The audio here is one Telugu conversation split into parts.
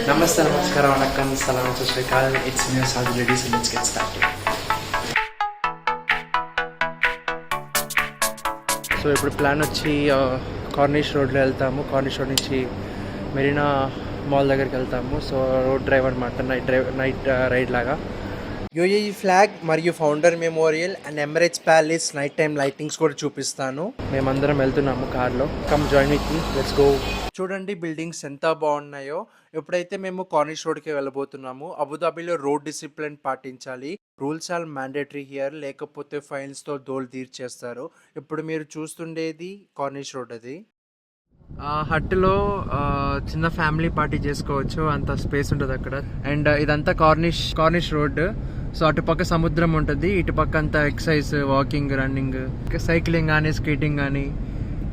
Namaste, Namaskar, Vanakkam, Salam, Sashrikal. It's me, Sadhu Reddy, so let's get started. So ఇప్పుడు ప్లాన్ వచ్చి కార్నిష్ రోడ్లో వెళ్తాము. కార్నిష్ రోడ్ నుంచి మెరీనా మాల్ దగ్గరికి వెళ్తాము. సో రోడ్ డ్రైవ్ అనమాట, నైట్ రైడ్ లాగా. యూఏఈ ఫ్లాగ్ మరియు founder memorial and Emirates palace night time lightings కూడా చూపిస్తాను. మేమందరం వెళ్తున్నాము కార్లో. Come join with me, let's go. చూడండి బిల్డింగ్స్ ఎంత బాగున్నాయో. ఎప్పుడైతే మేము కార్నిష్ రోడ్కి వెళ్ళబోతున్నాము, అబుదాబిలో రోడ్ డిసిప్లిన్ పాటించాలి. రూల్స్ ఆర్ మ్యాండేటరీ హియర్, లేకపోతే ఫైన్స్తో దోలు తీర్చేస్తారు. ఇప్పుడు మీరు చూస్తుండేది కార్నిష్ రోడ్. అది హట్లో చిన్న ఫ్యామిలీ పార్టీ చేసుకోవచ్చు, అంత స్పేస్ ఉంటుంది అక్కడ. అండ్ ఇదంతా కార్నిష్ రోడ్. సో అటుపక్క సముద్రం ఉంటుంది, ఇటుపక్క అంతా ఎక్సర్సైజ్, వాకింగ్, రన్నింగ్, సైక్లింగ్ కానీ స్కేటింగ్ కానీ,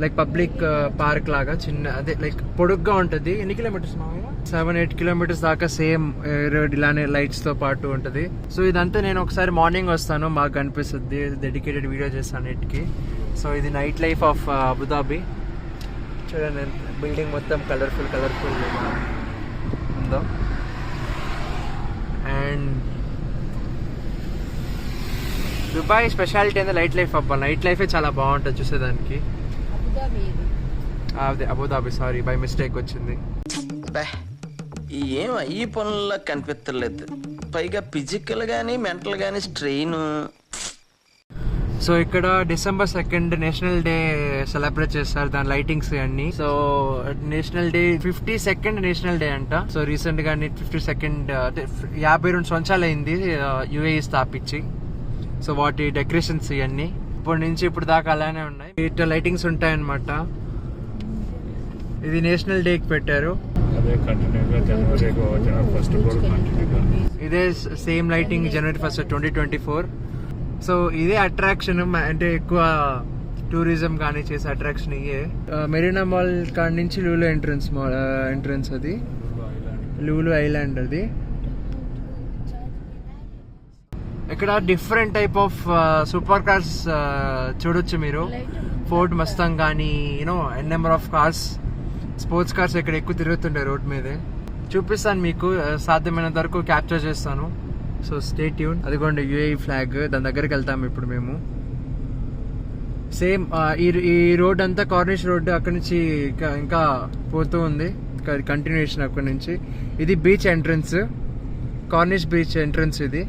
లైక్ పబ్లిక్ పార్క్ లాగా చిన్న, అదే లైక్ పొడుగ్గా ఉంటుంది. ఎన్ని కిలోమీటర్స్ 7-8 కిలోమీటర్స్ దాకా సేమ్ రోడ్ ఇలానే లైట్స్తో పాటు ఉంటుంది. సో ఇదంతా నేను ఒకసారి మార్నింగ్ వస్తాను, మాకు కనిపిస్తుంది, డెడికేటెడ్ వీడియో చేస్తాను నెట్కి. సో ఇది నైట్ లైఫ్ ఆఫ్ అబుదాబి. చూడండి బిల్డింగ్ మొత్తం కలర్ఫుల్ ఉందో. అండ్ దుబాయ్ స్పెషాలిటీ అనేది లైట్ లైఫ్ అబ్బా. నైట్ లైఫే చాలా బాగుంటుంది చూసేదానికి. అదే అబుదాబి, సారీ బై మిస్టేక్ వచ్చింది. ఏం ఈ పనుల్లో కనిపించలేదు, పైగా ఫిజికల్ గానీ మెంటల్ గానీ స్ట్రెయిన్. సో ఇక్కడ December 2 నేషనల్ డే సెలబ్రేట్ చేస్తారు, దాని లైటింగ్స్ అన్ని. So national day 52nd national day అంట. సో రీసెంట్ గా 52nd, అంటే 52 సంవత్సరాలు అయింది యుఏఈ స్థాపించి. సో వాటి డెకరేషన్స్ ఇవన్నీ ఇప్పటి నుంచి ఇప్పుడు దాకా అలానే ఉన్నాయి. ఇట్లా లైటింగ్స్ ఉంటాయన్నమాట. ఇది నేషనల్ డేకి పెట్టారు. ఇదే సేమ్ లైటింగ్ January 1, 2024. సో ఇదే అట్రాక్షన్, అంటే ఎక్కువ టూరిజం కానీ చేసే అట్రాక్షన్ ఇయే. మెరీనా మాల్ కాడ నుంచి లూలు ఎంట్రన్స్ అది లూలు ఐలాండ్. అది ఇక్కడ different type of super cars చూడొచ్చు మీరు. ఫోర్డ్ మస్తాంగ్ కానీ, you know number of cars, sports cars ఇక్కడ ఎక్కువ తిరుగుతుంటాయి రోడ్ మీదే. చూపిస్తాను మీకు, సాధ్యమైనంత వరకు క్యాప్చర్ చేస్తాను. So stay tune. అదిగోండి యుఏఈ ఫ్లాగ్, దాని దగ్గరికి వెళ్తాము ఇప్పుడు మేము. సేమ్ ఈ రోడ్ అంతా కార్నిష్ రోడ్, అక్కడి నుంచి ఇంకా పోతూ ఉంది, కంటిన్యూషన్ అక్కడి నుంచి. ఇది beach entrance, corniche beach entrance ఇది.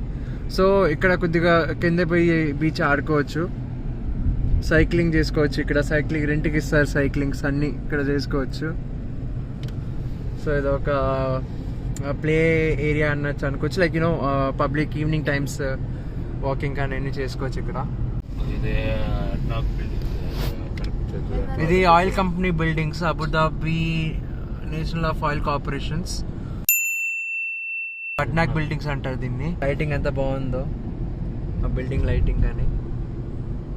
సో ఇక్కడ కొద్దిగా కింద పోయి బీచ్ ఆడుకోవచ్చు, సైక్లింగ్ చేసుకోవచ్చు. ఇక్కడ సైక్లింగ్ రెంట్కి ఇస్తారు, సైక్లింగ్స్ అన్నీ ఇక్కడ చేసుకోవచ్చు. సో ఇది ఒక ప్లే ఏరియా అన్నట్టు అనుకోవచ్చు, like you know public evening times walking కానీ అన్నీ చేసుకోవచ్చు ఇక్కడ. ఇది oil company buildings, Abu Dhabi national of oil corporations. ADNOC buildings అంటారు దీన్ని. లైటింగ్ ఎంత బాగుందో, ఆ బిల్డింగ్ లైటింగ్ కానీ.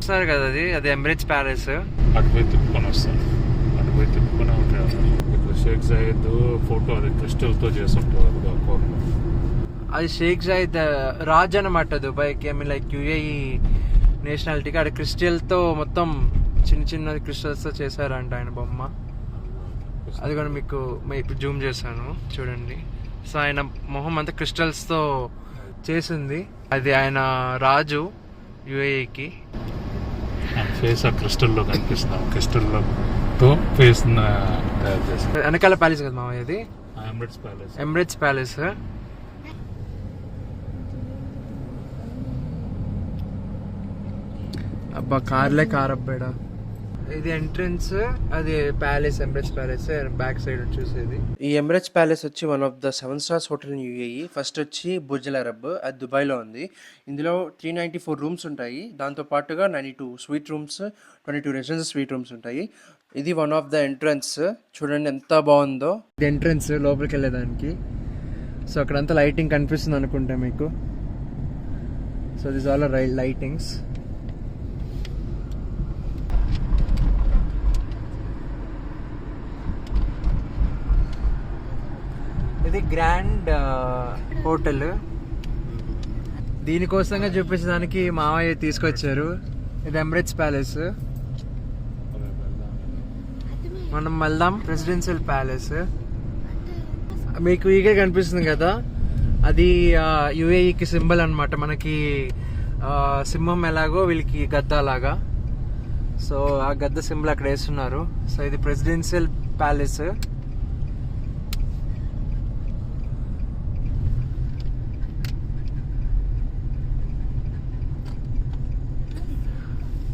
సార్ కదా అది ఎమిరేట్స్ ప్యాలెస్. అటుపోయి తిప్పుకొని వస్తాను, అటుపోయి తిప్పుకొని ఉంటాను. ఇక్కడ షేక్ జాయిద్ ఫోటో, అది క్రిస్టల్తో చేస్తుంటారు అది షేక్ జాయిద్ రాజ్ అనమాట దుబాయ్కి. ఐ మీన్ లైక్ యుఏఈ నేషనాలిటీకి అక్కడ క్రిస్టల్తో మొత్తం చిన్న క్రిస్టల్స్తో చేశారంట ఆయన బొమ్మ. అది కూడా మీకు ఇప్పుడు జూమ్ చేశాను చూడండి. సో ఆయన మొహం అంతా క్రిస్టల్స్తో చేసింది. అది ఆయన రాజు యుఏఈకి. ఫేస్ ఆ క్రిస్టల్లో కనిపిస్తున్నాం, క్రిస్టల్తో ఫేస్ తయారు చేస్తాం. వెనకాల ప్యాలెస్ కదా మామయ్య, అది ఎమిరేట్స్ ప్యాలెస్. అబ్బా కార్లే కార్ అబ్బాడా. ఇది ఎంట్రన్స్, అది palace, Emirates palace back side చూసేది. ఈ ఎమిరేట్స్ ప్యాలెస్ వచ్చి one of the 7 stars hotel in UAE. First వచ్చి బుర్జ్ అల్ అరబ్, అది దుబాయ్లో ఉంది. ఇందులో 394 రూమ్స్ ఉంటాయి. దాంతో పాటుగా 92 sweet rooms, 22 residential sweet rooms ఉంటాయి. ఇది వన్ ఆఫ్ ద ఎంట్రన్స్. చూడండి ఎంత బాగుందో. ఇది ఎంట్రన్స్ లోపలికి వెళ్ళేదానికి. సో అక్కడంతా లైటింగ్ కనిపిస్తుంది అనుకుంటా మీకు. So this all lightings. ఇది గ్రాండ్ హోటల్. దీనికోసంగా చూపించడానికి మావయ్య తీసుకొచ్చారు. ఇది ఎమిరేట్స్ ప్యాలెస్. మనం వెళ్దాం. రెసిడెన్షియల్ ప్యాలెస్ మీకు ఈగే కనిపిస్తుంది కదా, అది యుఏఈకి సింబల్ అన్నమాట. మనకి సింహం ఎలాగో వీళ్ళకి గద్ద అలాగా. సో ఆ గద్ద సింబల్ అక్కడ వేస్తున్నారు. సో ఇది ప్రెసిడెన్షియల్ ప్యాలెస్.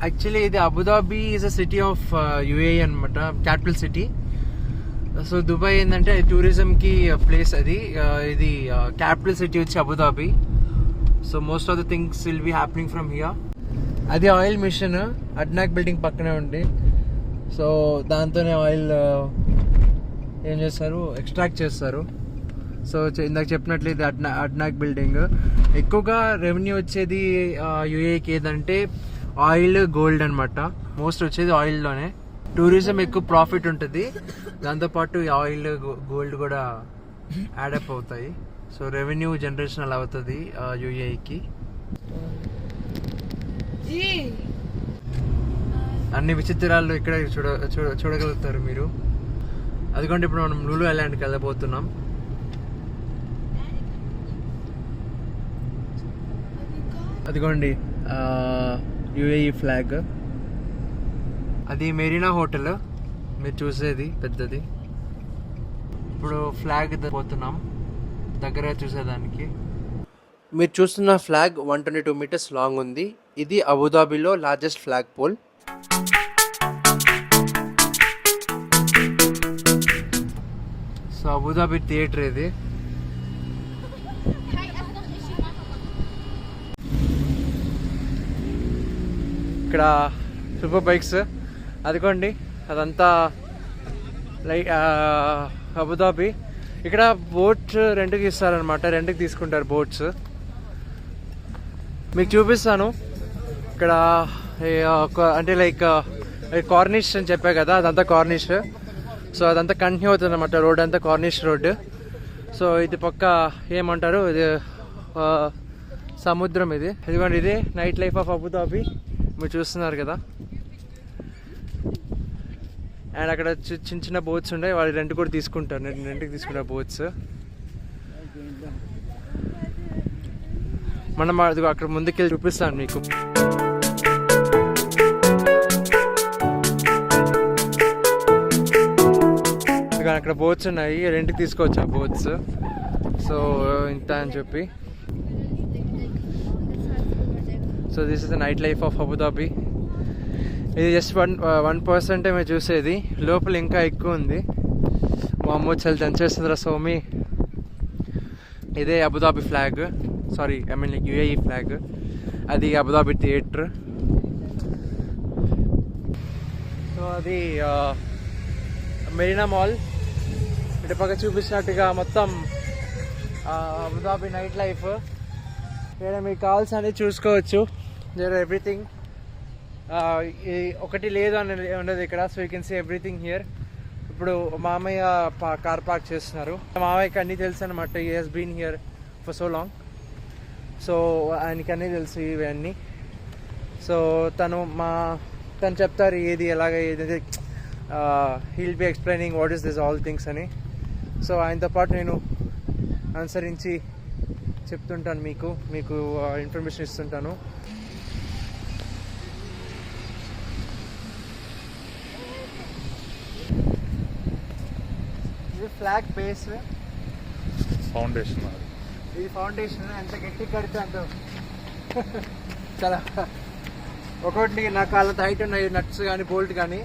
యాక్చువల్లీ ఇది Abu Dhabi is a city of UAE అనమాట, క్యాపిటల్ సిటీ. సో దుబాయ్ ఏంటంటే టూరిజంకి ప్లేస్ అది. ఇది క్యాపిటల్ సిటీ వచ్చి Abu Dhabi. So most of the things will be happening from here. అది ఆయిల్ మిషన్ అడ్నాక్ బిల్డింగ్ పక్కనే ఉంది. సో దాంతోనే ఆయిల్ ఏం చేస్తారు, ఎక్స్ట్రాక్ట్ చేస్తారు. సో ఇందాక చెప్పినట్లు ఇది అడ్నాక్ బిల్డింగ్. ఎక్కువగా రెవెన్యూ వచ్చేది యుఏఈకి ఏదంటే ఆయిల్, గోల్డ్ అనమాట. మోస్ట్ వచ్చేది ఆయిల్లోనే. టూరిజం ఎక్కువ ప్రాఫిట్ ఉంటుంది, దాంతోపాటు ఆయిల్, గోల్డ్ కూడా యాడప్ అవుతాయి. సో రెవెన్యూ జనరేషన్ అలా అవుతుంది యుఏఈకి. అన్ని విచిత్రాలు ఇక్కడ చూడగలుగుతారు మీరు. అదిగోండి ఇప్పుడు మనం లూలు ఐలాండ్కి వెళ్ళబోతున్నాం. అదిగోండి యుఏఈ ఫ్లాగ్. అది మెరీనా హోటల్ మీరు చూసేది పెద్దది. ఇప్పుడు ఫ్లాగ్ పోతున్నాం దగ్గర చూసేదానికి. మీరు చూస్తున్న ఫ్లాగ్ 122 మీటర్స్ లాంగ్ ఉంది. ఇది అబుదాబిలో largest flag pole. So Abu Dhabi theatre ఇది. ఇక్కడ సూపర్ బైక్స్ అదిగోండి, అదంతా అబుదాబి. ఇక్కడ బోట్ రెంట్కి ఇస్తారనమాట, రెంట్కి తీసుకుంటారు బోట్స్. మీకు చూపిస్తాను. ఇక్కడ అంటే లైక్ కార్నిష్ అని చెప్పా కదా, అదంతా కార్నిష్. సో అదంతా కంటిన్యూ అవుతుంది అనమాట, రోడ్ అంతా కార్నిష్ రోడ్. సో ఇది పక్క ఏమంటారు, ఇది సముద్రం. ఇదిగోండి ఇది నైట్ లైఫ్ ఆఫ్ అబుదాబి మీరు చూస్తున్నారు కదా. అండ్ అక్కడ చిన్న చిన్న బోట్స్ ఉంటాయి, వాళ్ళు రెంట్ కూడా తీసుకుంటారు. నేను రెంట్కి తీసుకున్న బోట్స్. మనం అక్కడ ముందుకెళ్ళి చూపిస్తాను మీకు. అక్కడ బోట్స్ ఉన్నాయి, రెంట్కి తీసుకోవచ్చు ఆ బోట్స్. సో ఇంత అని చెప్పి. So this is the night life of Abu Dhabi. ఇది జస్ట్ 1% మేము చూసేది, లోపల ఇంకా ఎక్కువ ఉంది. మా అమ్మ చాలా దంచేస్తుందిరా సోమి. ఇదే Abu Dhabi flag, sorry I mean like UAE flag. అది అబుదాబి థియేటర్. సో అది మెరీనా మాల్. ఇటు పక్క చూపించినట్టుగా మొత్తం అబుదాబి నైట్ లైఫ్. ఇక్కడ మీకు కావాల్సినవి చూసుకోవచ్చు. There everything. ఒకటి లేదు అని ఉండదు ఇక్కడ. So you can see everything here. ఇప్పుడు మామయ్య కార్ పార్క్ చేస్తున్నారు. మామయ్యకి అన్నీ తెలుసు అనమాట. He has been here for so long. So ఆయనకి అన్నీ తెలుసు ఇవన్నీ. సో తను చెప్తారు ఏది ఎలాగ ఏది. He'll be explaining what is this all things అని. సో ఆయనతో పాటు నేను అనుసరించి చెప్తుంటాను, మీకు ఇన్ఫర్మేషన్ ఇస్తుంటాను. ఇది ఫ్లాగ్ బేస్ ఫౌండేషన్. ఇది ఫౌండేషన్. ఎంత గట్టి కడితే అంత చాలా ఒకటి నాకు అంత హైట్ ఉన్నాయి నట్స్ కానీ బోల్ట్ కానీ.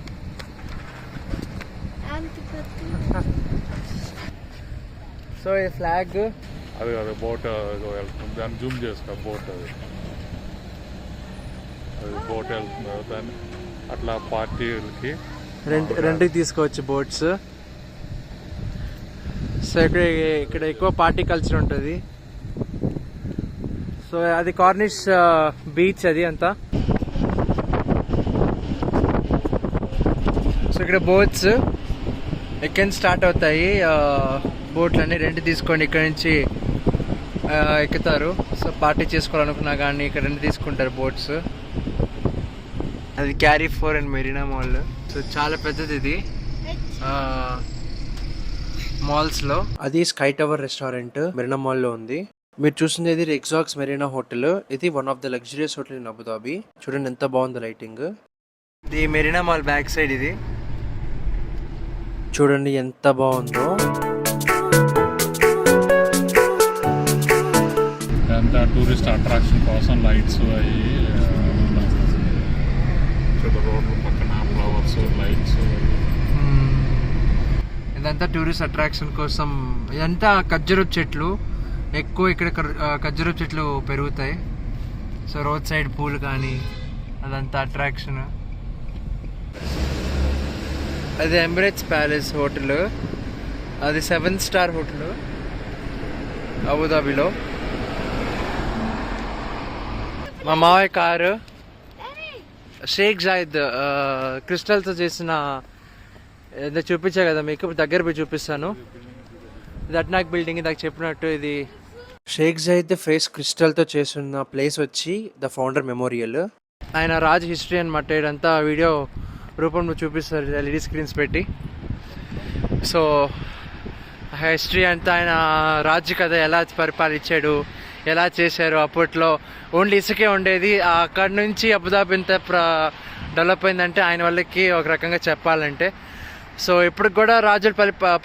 సో ఈ ఫ్లాగ్ అది కాదు బోట్, దాన్ని జూమ్ చేసుకో. బోట్ అది బోట్ వెళ్తుంది దాన్ని అట్లా పార్టీలకి రెంట్కి తీసుకోవచ్చు బోట్స్. సో ఇక్కడ ఎక్కువ పార్టీ కల్చర్ ఉంటుంది. సో అది కార్నిష్ బీచ్ అది అంతా. సో ఇక్కడ బోట్స్ ఎక్కడి స్టార్ట్ అవుతాయి. బోట్లన్నీ రెంట్ తీసుకోండి, ఇక్కడ నుంచి ఎక్కుతారు. సో పార్టీ చేసుకోవాలనుకున్నా కానీ ఇక్కడ రెంట్ తీసుకుంటారు బోట్స్. అది carry 4 and Marina mall. So చాలా పెద్దది ఇది. మాల్స్లో. అది స్కై టవర్ రెస్టారెంట్ మెరీనా మాల్లో ఉంది. మీరు చూసింది ఇది ఎగ్జాక్స్ మెరీనా హోటల్. ఇది one of the luxurious hotel in Abu Dhabi. చూడండి ఎంత బాగుంది లైటింగ్. ఇది మెరీనా మాల్ బ్యాక్ సైడ్. ఇది చూడండి ఎంత బాగుందో. ఇదంతా టూరిస్ట్ అట్రాక్షన్ కోసం లైట్స్ అవి రోడ్ల పక్కన ఫ్లవర్స్ లైట్స్. ఇదంతా టూరిస్ట్ అట్రాక్షన్ కోసం. ఇదంతా ఖర్జూరపు చెట్లు ఎక్కువ. ఇక్కడ ఖర్జూరపు చెట్లు పెరుగుతాయి. సో రోడ్ సైడ్ పూలు కానీ అదంతా అట్రాక్షన్. అది ఎమిరేట్స్ ప్యాలెస్ హోటల్. అది 7 స్టార్ హోటల్ అబుదాబిలో. మా మావయ్య కారు షేక్ జాయిద్ క్రిస్టల్తో చేసిన ఏదో చూపించా కదా మీకు, దగ్గర పోయి చూపిస్తాను. ఇది అట్నాక్ బిల్డింగ్. ఇందాక చెప్పినట్టు ఇది షేక్ జాయిద్ ఫేస్ క్రిస్టల్తో చేస్తున్న ప్లేస్ వచ్చి ద ఫౌండర్ మెమోరియల్. ఆయన రాజ్ హిస్టరీ అనమాట. ఇదంతా వీడియో రూపంలో చూపిస్తారు ఎల్ఈడి స్క్రీన్స్ పెట్టి. సో హిస్టరీ అంతా ఆయన రాజు కథ ఎలా పరిపాలించాడు, ఎలా చేశారు. అప్పట్లో ఓన్లీ ఇసుకే ఉండేది. అక్కడ నుంచి అబుదాబి ఎంత డెవలప్ అయిందంటే ఆయన వాళ్ళకి ఒక రకంగా చెప్పాలంటే. సో ఇప్పటికి కూడా రాజుల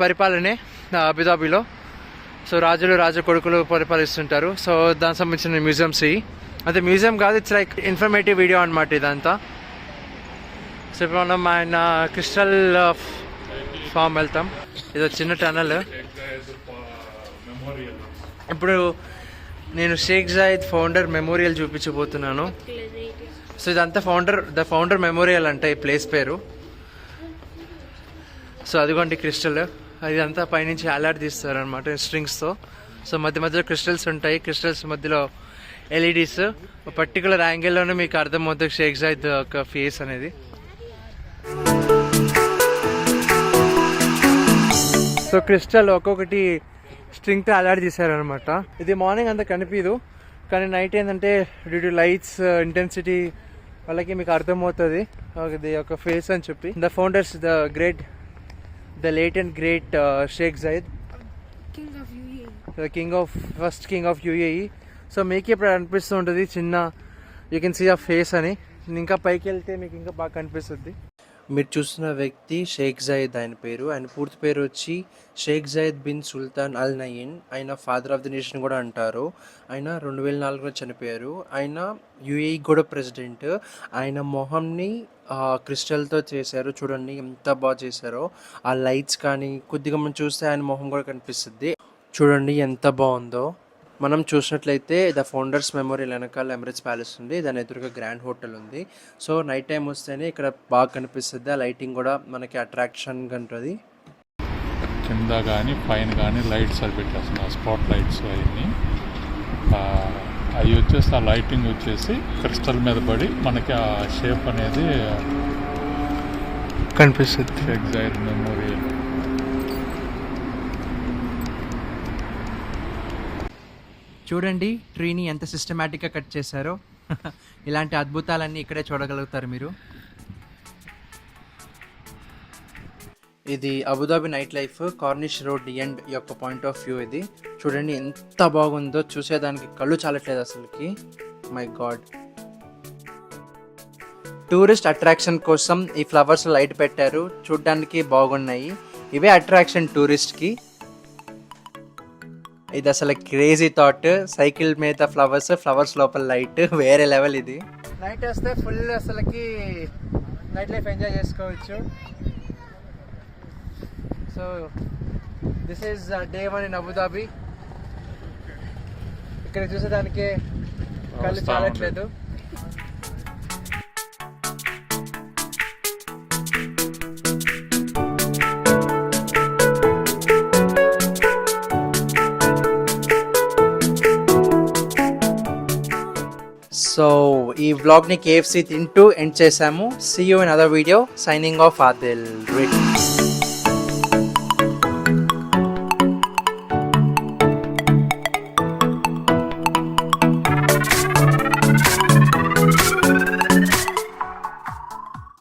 పరిపాలనే అబుదాబిలో. సో రాజు కొడుకులు పరిపాలిస్తుంటారు. సో దానికి సంబంధించిన మ్యూజియంస్ ఇవి. అదే మ్యూజియం కాదు, ఇట్స్ లైక్ ఇన్ఫర్మేటివ్ వీడియో అనమాట ఇదంతా. సో ఇప్పుడు మనం ఆయన క్రిస్టల్ ఫామ్ వెళ్తాం. ఇది చిన్న టనల్. ఇప్పుడు నేను షేక్ జాయిద్ ఫౌండర్ మెమోరియల్ చూపించబోతున్నాను. సో ఇదంతా ద ఫౌండర్ మెమోరియల్ అంటే ఈ ప్లేస్ పేరు. సో అదిగోండి క్రిస్టల్. ఇదంతా పైనుంచి అలాట్ తీస్తారు అనమాట స్ట్రింగ్స్తో. సో మధ్యలో క్రిస్టల్స్ ఉంటాయి. క్రిస్టల్స్ మధ్యలో ఎల్ఈడీస్. పర్టికులర్ యాంగిల్లోనే మీకు అర్థమవుతుంది షేక్ జాయిద్ ఒక ఫేస్ అనేది. సో క్రిస్టల్ ఒక్కొక్కటి స్ట్రింగ్తో అలాట్ తీసారనమాట. ఇది మార్నింగ్ అంతా కనిపించదు, కానీ నైట్ ఏంటంటే డ్యూ టు లైట్స్ ఇంటెన్సిటీ వాళ్ళకి మీకు అర్థమవుతుంది ఇది ఒక ఫేస్ అని చెప్పి. The founders the late and great Sheikh Zayed, first king of UAE. So మీకు ఇప్పుడు అనిపిస్తూ ఉంటుంది చిన్న యూ కెన్ సీ ఆ ఫేస్ అని. ఇంకా పైకి వెళ్తే మీకు ఇంకా బాగా కనిపిస్తుంది. మీరు చూస్తున్న వ్యక్తి షేక్ జాయిద్ ఆయన పేరు. ఆయన పూర్తి పేరు వచ్చి షేక్ జాయిద్ బిన్ సుల్తాన్ అల్ నయీన్. ఆయన ఫాదర్ ఆఫ్ ది నేషన్ కూడా అంటారు. ఆయన 2004లో చనిపోయారు. ఆయన యూఏఈ కూడా ప్రెసిడెంట్. ఆయన మొహంని క్రిస్టల్తో చేశారు. చూడండి ఎంత బాగా చేశారో. ఆ లైట్స్ కానీ కొద్దిగా మనం చూస్తే ఆయన మొహం కూడా కనిపిస్తుంది. చూడండి ఎంత బాగుందో. మనం చూసినట్లయితే ద ఫౌండర్స్ మెమోరియల్ వెనకాల ఎమిరేట్స్ ప్యాలెస్ ఉంది. దాని ఎదురుగా గ్రాండ్ హోటల్ ఉంది. సో నైట్ టైం వస్తేనే ఇక్కడ బాగా కనిపిస్తుంది. ఆ లైటింగ్ కూడా మనకి అట్రాక్షన్గా ఉంటుంది. కింద కానీ పైన కానీ లైట్స్ అవి పెట్టేస్తున్నారు, స్పాట్ లైట్స్ అవన్నీ. అవి వచ్చేసి ఆ లైటింగ్ వచ్చేసి క్రిస్టల్ మీద పడి మనకి ఆ షేప్ అనేది కనిపిస్తుంది. Sheikh Zayed memorial. చూడండి ట్రీని ఎంత సిస్టమేటిక్గా కట్ చేశారో. ఇలాంటి అద్భుతాలన్నీ ఇక్కడే చూడగలుగుతారు మీరు. ఇది Abu Dhabi night life corniche road end యొక్క పాయింట్ ఆఫ్ వ్యూ. ఇది చూడండి ఎంత బాగుందో. చూసేదానికి కళ్ళు చాలట్లేదు అసలుకి. My God. టూరిస్ట్ అట్రాక్షన్ కోసం ఈ ఫ్లవర్స్ లైట్ పెట్టారు. చూడ్డానికి బాగున్నాయి. ఇవే అట్రాక్షన్ టూరిస్ట్కి. ఇది అసలు క్రేజీ థాట్. సైకిల్ మీద ఫ్లవర్స్ లోపల లైట్ వేరే లెవెల్. ఇది నైట్ వస్తే ఫుల్ అసలుకి నైట్ లైఫ్ ఎంజాయ్ చేసుకోవచ్చు. So this is day 1 in Abu Dhabi. ఇక్కడ చూసేదానికి కళ్ళు చాలట్లేదు. సో ఈ వ్లాగ్ని KFC తింటూ ఎండ్ చేసాము. See you in other video. Signing off Adil.